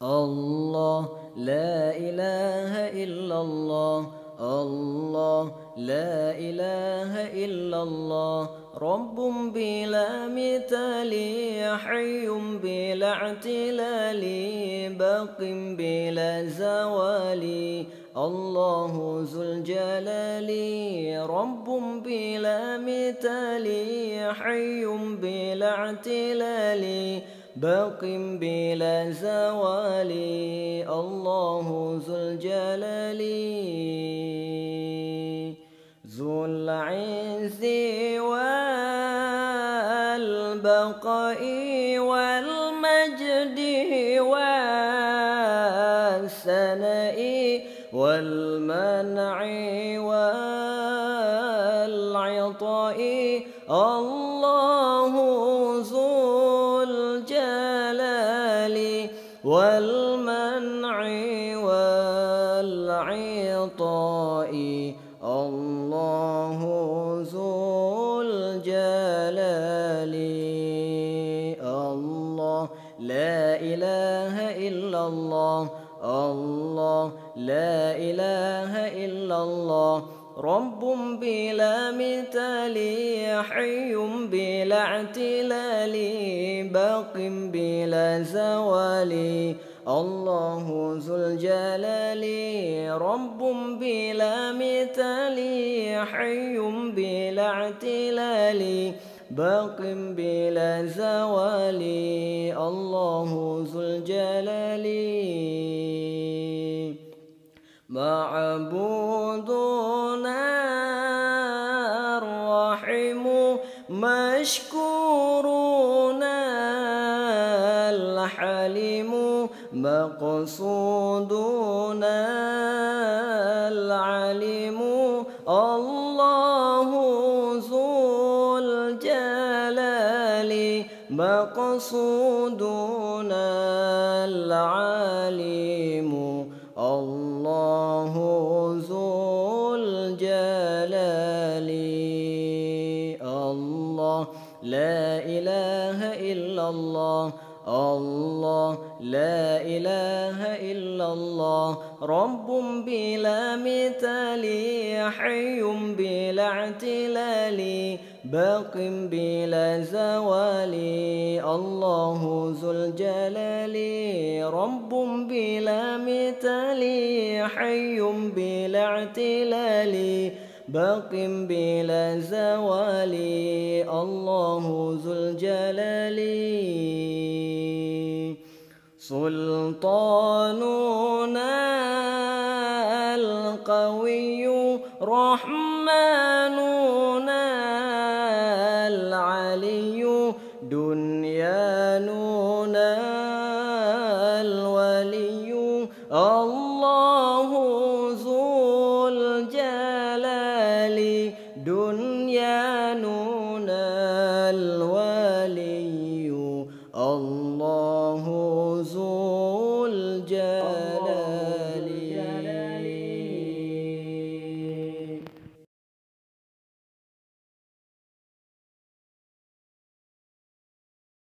الله لا إله إلا الله الله لا إله إلا الله رب بلا مثال حي بلا اعتلال باق بلا زوال الله ذو الجلال رب بلا مثال حي بلا اعتلال باق بلا زوال الله ذو الجلال ذو العز والبقاء والمجد والثناء والمنع والعطاء الله ذو الجلال والمنع والعطاء الله ذو الجلال الله لا إله إلا الله الله لا إله إلا الله رب بلا مثال حي بلا اعتلال باق بلا زوال الله ذو الجلال رب بلا مثال حي بلا اعتلال باق بلا زوال الله ذو الجلال معبودنا الرحيم مشكورنا الحليم مقصودنا العليم الله ذو الجلال مقصودنا العليم الله ذو الجلال الله لا إله إلا الله الله لا إله إلا الله رب بلا مثال حي بلا اعتلال باق بلا زوال الله ذو الجلال رب بلا مثال حي بلا اعتلال باق بلا زوال الله ذو الجلال سلطاننا القوي رحمننا العلي دنياننا الولي الله